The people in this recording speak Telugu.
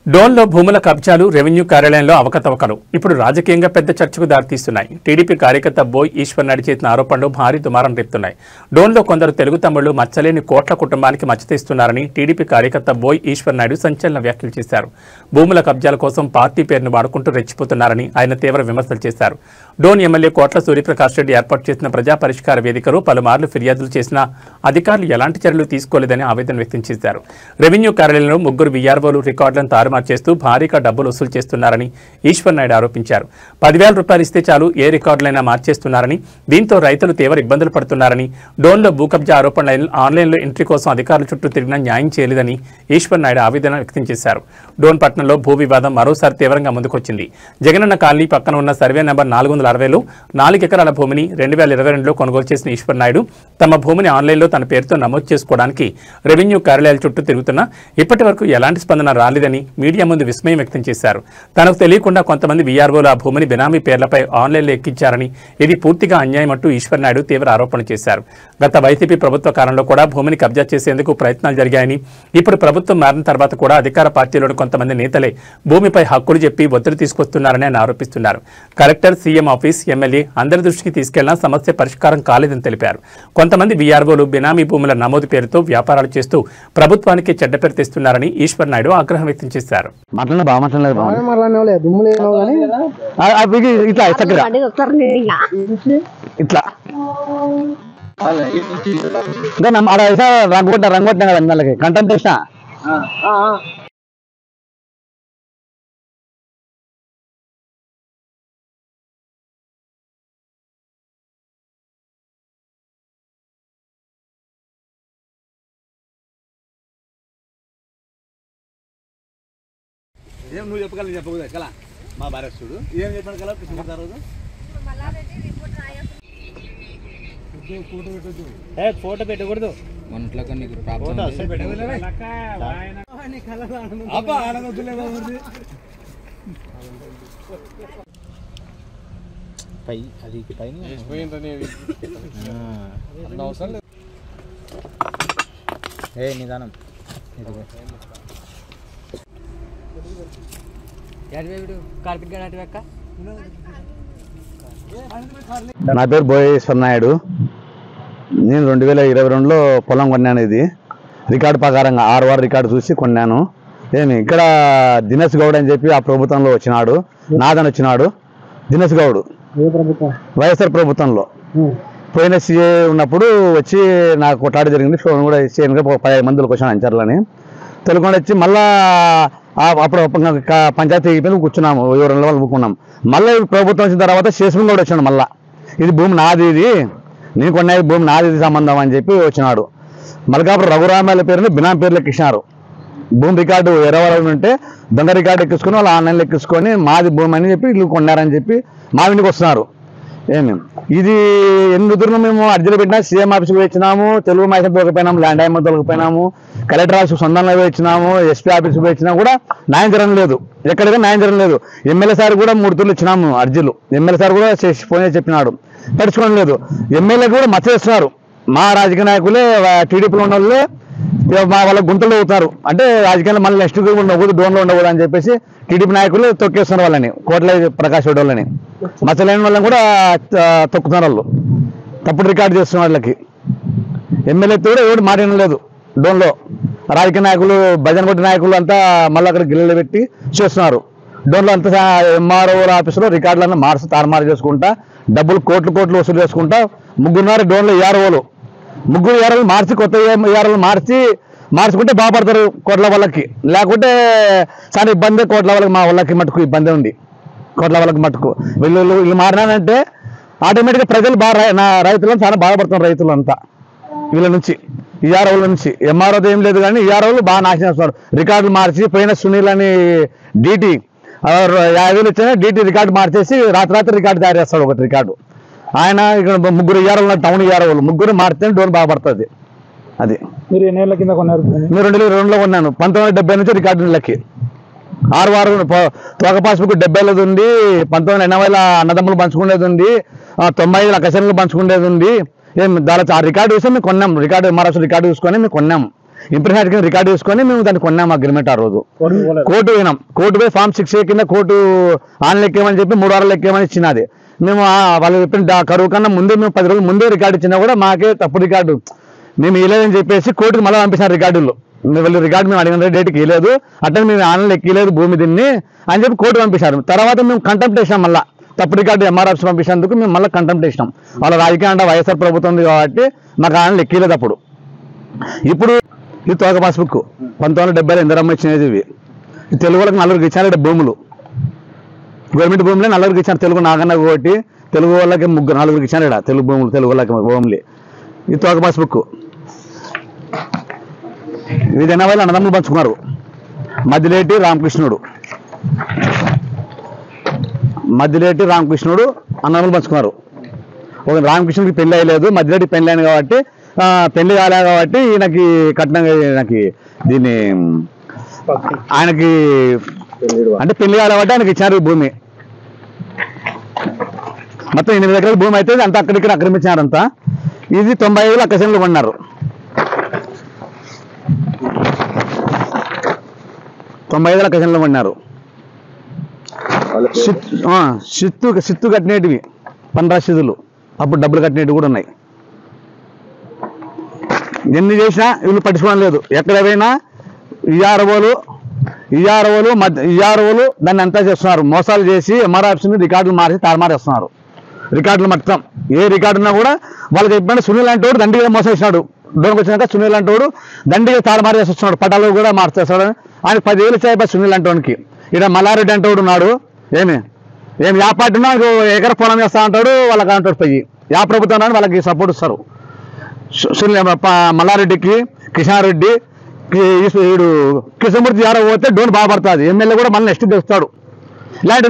డోన్లో భూముల కబ్జాలు రెవెన్యూ కార్యాలయంలో అవకతవకలు ఇప్పుడు రాజకీయంగా పెద్ద చర్చకు దారితీస్తున్నాయి. టీడీపీ కార్యకర్త బోయ్ ఈశ్వర్ నాయుడు చేసిన ఆరోపణలు భారీ దుమారం రేపుతున్నాయి. డోన్లో కొందరు తెలుగు తమ్ముళ్లు మచ్చలేని కోట్ల కుటుంబానికి మచ్చతీస్తున్నారని టీడీపీ కార్యకర్త బోయ్ ఈశ్వర్ నాయుడు సంచలన వ్యాఖ్యలు చేశారు. భూముల కబ్జాల కోసం పార్టీ పేరును వాడుకుంటూ రెచ్చిపోతున్నారని ఆయన తీవ్ర విమర్శలు చేశారు. డోన్ ఎమ్మెల్యే కోట్ల సూర్యప్రకాష్ రెడ్డి ఏర్పాటు చేసిన ప్రజా పరిష్కార వేదికలో పలుమార్లు ఫిర్యాదులు చేసినా అధికారులు ఎలాంటి చర్యలు తీసుకోలేదని ఆవేదన వ్యక్తం చేశారు. రెవెన్యూ కార్యాలయంలో ముగ్గురు వీఆర్ఓలు రికార్డులను తారుమారు చేస్తూ భారీగా డబ్బులు వసూలు చేస్తున్నారని ఈశ్వర్ నాయుడు ఆరోపించారు. 10,000 రూపాయలు ఇస్తే చాలు ఏ రికార్డులైనా మార్చేస్తున్నారని, దీంతో రైతులు తీవ్ర ఇబ్బందులు పడుతున్నారని, డోన్లో భూ కబ్జా ఆరోపణలు ఆన్లైన్లో ఎంట్రీ కోసం అధికారుల చుట్టూ తిరిగినా న్యాయం చేయలేదని ఈశ్వర్ నాయుడు ఆవేదన వ్యక్తం చేశారు. డోన్ పట్టణంలో భూ వివాదం మరోసారి తీవ్రంగా ముందుకొచ్చింది. జగనన్న కాలనీ పక్కన ఉన్న సర్వే నెంబర్ 460లో 4 ఎకరాల భూమిని 2022లో కొనుగోలు చేసిన ఈశ్వర్ నాయుడు తమ భూమిని ఆన్లైన్లో తన పేరుతో నమోదు చేసుకోవడానికి రెవెన్యూ కార్యాలయాల చుట్టూ తిరుగుతున్నా ఇప్పటి వరకు ఎలాంటి స్పందన రాలేదని మీడియా ముందు విస్మయం వ్యక్తం చేశారు. తనకు తెలియకుండా కొంతమంది వీఆర్ఓలు ఆ భూమిని బినామీ పేర్లపై ఆన్లైన్లో ఎక్కించారని, ఇది పూర్తిగా అన్యాయం అంటూ ఈశ్వర్ నాయుడు తీవ్ర ఆరోపణలు చేశారు. గత వైసీపీ ప్రభుత్వ కాలంలో కూడా భూమిని కబ్జా చేసేందుకు ప్రయత్నాలు జరిగాయని, ఇప్పుడు ప్రభుత్వం మారిన తర్వాత కూడా అధికార పార్టీలోని కొంతమంది నేతలే భూమిపై హక్కులు చెప్పి ఒత్తిడి తీసుకొస్తున్నారని ఆయన ఆరోపిస్తున్నారు. కలెక్టర్, సీఎం ఆఫీస్, ఎమ్మెల్యే అందరి దృష్టికి తీసుకెళ్లినా సమస్య పరిష్కారం కాలేదని తెలిపారు. కొంతమంది వీఆర్ఓలు బినామీ భూముల నమోదు పేరుతో వ్యాపారాలు చేస్తూ ప్రభుత్వానికి చెడ్డ పేరు తెస్తున్నారని ఈశ్వర్ నాయుడు ఆగ్రహం వ్యక్తం చేశారు. రంగొట్టిన కదా నెలకి కంటెంట్ చేసిన ఏం నువ్వు చెప్పగలవు చెప్పకూడదు కల మా భారతుడు ఏం చెప్పాడు కల ఫోటో పెట్టకూడదు నిదానం నా పేరు బోయ్ ఈశ్వర్ నాయుడు. నేను 2022లో పొలం కొన్నాను. ఇది రికార్డు ప్రకారంగా 6 వారు రికార్డు చూసి కొన్నాను. ఇక్కడ దినేష్ గౌడ్ అని చెప్పి ఆ ప్రభుత్వంలో వచ్చినాడు, నాదన్ వచ్చినాడు. దినేష్ గౌడ్ వైఎస్ఆర్ ప్రభుత్వంలో పోయిన సీఏ ఉన్నప్పుడు వచ్చి నాకు కొట్లాట జరిగింది. ఫోన్ కూడా ఇచ్చి 15 మందికి వచ్చాను అంచర్లని తెలుగుకొని వచ్చి మళ్ళా అప్పుడు పంచాయతీ అయిపోయింది, కూర్చున్నాము, 2 వాళ్ళు కూకున్నాం. మళ్ళీ ప్రభుత్వం వచ్చిన తర్వాత శేషం కూడా వచ్చాడు. మళ్ళీ ఇది భూమి నాది, ఇది నేను కొన్నది భూమి నాది, ఇది సంబంధం అని చెప్పి వచ్చినాడు. మల్కాపురం రఘురామాల పేరుని బినాం పేర్లు ఎక్కించినారు. భూమి రికార్డు ఎరవరం ఉంటే దొంగ రికార్డు ఎక్కించుకొని వాళ్ళు ఆన్లైన్లో ఎక్కించుకొని మాది భూమి అని చెప్పి ఇల్లు కొన్నారని చెప్పి మా ఇంటికి వస్తున్నారు. ఇది ఎన్ని రుతులు మేము అర్జీలు పెట్టినా సీఎం ఆఫీస్కి వచ్చినాము, తెలుగు మైసం తొలగిపోయినాము, ల్యాండ్ ఐఎం తొలగిపోయినాము, కలెక్టర్ ఆఫీస్కి సొంతంలో వచ్చినాము, ఎస్పీ ఆఫీస్కి వచ్చినా కూడా న్యాయం జరగడం లేదు. ఎక్కడిగా న్యాయం జరగడం లేదు. ఎమ్మెల్యే సార్ కూడా 3 తూర్లు ఇచ్చినాము అర్జీలు. ఎమ్మెల్యే సార్ కూడా ఫోన్ చేసి చెప్పినాడు, పడుచుకోవడం లేదు. ఎమ్మెల్యేకి కూడా మచ్చ చేస్తున్నారు. మా రాజకీయ నాయకులే టీడీపీలో ఉన్న వాళ్ళే మా వాళ్ళ గుంతలు అవుతారు. అంటే రాజకీయాల్లో మళ్ళీ నెక్స్ట్ ఉండకూడదు, డోన్లో ఉండకూడదు అని చెప్పేసి టీడీపీ నాయకులు తొక్కేస్తున్నారు వాళ్ళని. కోట్ల ప్రకాష్ రెడ్డి వాళ్ళని, మచ్చలేని వాళ్ళని కూడా తొక్కుతున్నారు. వాళ్ళు తప్పుడు రికార్డు చేస్తున్న వాళ్ళకి ఎమ్మెల్యేతో కూడా ఎవరు మాట్లాడడం లేదు. డోన్లో రాజకీయ నాయకులు, భజన కొట్టి నాయకులు అంతా మళ్ళీ అక్కడ గిల్లలు పెట్టి చేస్తున్నారు. డోన్లో అంతా ఎంఆర్ఓల ఆఫీసులో రికార్డులన్నీ తారుమారు చేసుకుంటా, డబ్బులు కోట్లు వసూలు చేసుకుంటా. 3 డోన్లో ఏఆర్ఓలు, 3 ఏఆర్ఓలు మార్చి, కొత్త ఏఆర్ఓలు మార్చుకుంటే బాగుపడతారు కోట్ల వాళ్ళకి. లేకుంటే చాలా ఇబ్బంది కోట్ల వాళ్ళకి, మా వాళ్ళకి మటుకు ఇబ్బంది ఉంది. కోట్ల వాళ్ళకి మటుకు వీళ్ళు మారినానంటే ఆటోమేటిక్గా ప్రజలు రైతులను చాలా బాధపడుతున్నారు. రైతులు అంతా వీళ్ళ నుంచి, ఈఆర్ఓల నుంచి. ఎంఆర్ఓ ఏం లేదు కానీ ఈఆర్ఓలు బాగా నాశనం చేస్తున్నారు. రికార్డులు మార్చి పోయిన సునీల్ అని డీటీ 50,000 ఇచ్చినా డీటీ రికార్డు మార్చేసి రాత్రి రికార్డు తయారు చేస్తాడు. ఒకటి రికార్డు ఆయన ఇక్కడ 3 ఈఆర్ఓలు, టౌన్ ఈఆర్ఓలు 3 మారితే డోన్ బాగుపడుతుంది. అది మీరు ఎన్ని ఏళ్ళ కింద కొన్నారు? నేను 2002లో కొన్నాను. 1970 నుంచి రికార్డులకి 6 వారు తోక పాస్బుక్ 70 ఉంది, 1980 అన్నదమ్ములు పంచుకునేది ఉంది, 95 అకసన్లు పంచుకునేది ఉంది. దాని ఆ రికార్డు చూసి మేము కొన్నాం. రికార్డు ఎంఆర్ఎస్ రికార్డు చూసుకొని మేము కొన్నాం. ఇంప్రెషన్ కింద రికార్డు చేసుకొని మేము దాన్ని కొన్నాము అగ్రిమెంట్. ఆ రోజు కోర్టు పోయినాం. కోర్టు పోయి ఫామ్ 6A కింద కోర్టు ఆన్లైన్ ఎక్కేమని చెప్పి 3 వారాలు ఎక్కేమని ఇచ్చినది. మేము వాళ్ళు చెప్పిన కరువు కన్నా ముందే మేము 10 రోజులు ముందే రికార్డు ఇచ్చినా కూడా మాకే తప్పు రికార్డు మేము ఇవ్వలేదని చెప్పేసి కోర్టుకు మళ్ళీ పంపించారు రికార్డుల్లో. వీళ్ళు రికార్డు మేము అడిగిన డేట్కి ఇవ్వలేదు, అట్లా మేము ఆన్లైన్ ఎక్కలేదు భూమి దీన్ని అని చెప్పి కోర్టు పంపించారు. తర్వాత మేము కంటెంప్ట్ చేసినాం. మళ్ళీ తప్పు రికార్డు ఎంఆర్ఎఫ్స్ పంపించినందుకు మేము మళ్ళీ కంటెంప్ట్ చేసినాం. వాళ్ళ రాజకీయ అంటే వైఎస్ఆర్ ప్రభుత్వం ఉంది కాబట్టి మాకు ఆన్లైన్ ఎక్కలేదు అప్పుడు. ఇప్పుడు ఇది తోక పాస్బుక్ 1970 ఇందిరమ్మ ఇచ్చినది. ఇవి తెలుగు వాళ్ళకి 4 ఇచ్చారు భూములు, గవర్నమెంట్ భూములే 4 ఇచ్చారు. తెలుగు నాగన్న ఒకటి, తెలుగు వాళ్ళకి 4 ఇచ్చారు. ఇక్కడ తెలుగు భూములు, తెలుగు వాళ్ళకి భూములు. ఇది తోక పాస్బుక్. ఇది 80 అన్నదమ్ములు పంచుకున్నారు. మద్దిలేటి రామకృష్ణుడు అన్నదమ్ములు పంచుకున్నారు. ఒక రామకృష్ణుడికి పెళ్లి అయ్యలేదు, మద్దిలేటి పెళ్లి అయింది కాబట్టి పెళ్లి కాలేదు కాబట్టి ఈయనకి కట్నంగా ఈయనకి దీన్ని ఆయనకి అంటే పెళ్లి కాలే కాబట్టి ఆయనకి ఇచ్చారు ఈ భూమి. మొత్తం 8 ఎకరాల భూమి అయితే అంతా అక్కడిక్కడ ఆక్రమించారంతా. ఇది 95 అక్కసెన్లు కొన్నారు. 95 అక్కసెన్లు కొన్నారు. సిత్తు కట్టినవి 15 రసీదులు, అప్పుడు డబ్బులు కట్టినవి కూడా ఉన్నాయి. ఎన్ని చేసినా వీళ్ళు పట్టించుకోవడం లేదు. ఎక్కడ పోయినా ఈఆర్ఓలు దాన్ని అంతా చేస్తున్నారు. మోసాలు చేసి ఎంఆర్ఎఫ్స్ని రికార్డులు మార్చి తారుమారేస్తున్నారు. రికార్డులు మొత్తం ఏ రికార్డు ఉన్నా కూడా వాళ్ళకి చెప్పిన సునీల్ అంటోడు దండిగా మోసం చేసినాడు. డోన్కి వచ్చినాక సునీల్ అంటోడు దండిగా తారుమారు చేసి వస్తున్నాడు. పటాలు కూడా మార్చేస్తాడు. ఆయన 10,000 ఇచ్చాయి సునీల్ అంటోనికి. ఇక్కడ మల్లారెడ్డి అంటోడు ఉన్నాడు. ఏమి యా పార్టీ ఉన్నా ఎకర పొలం చేస్తా అంటాడు. వాళ్ళకి అంటాడు పోయి యా ప్రభుత్వం వాళ్ళకి సపోర్ట్ ఇస్తారు. మల్లారెడ్డికి, కిషన్ రెడ్డి, వీడు కృష్ణమూర్తి యాదవ్ పోతే డోన్ బాగా పడుతుంది. ఎమ్మెల్యే కూడా మళ్ళీ నెక్స్ట్ తెస్తాడు. ఇలాంటి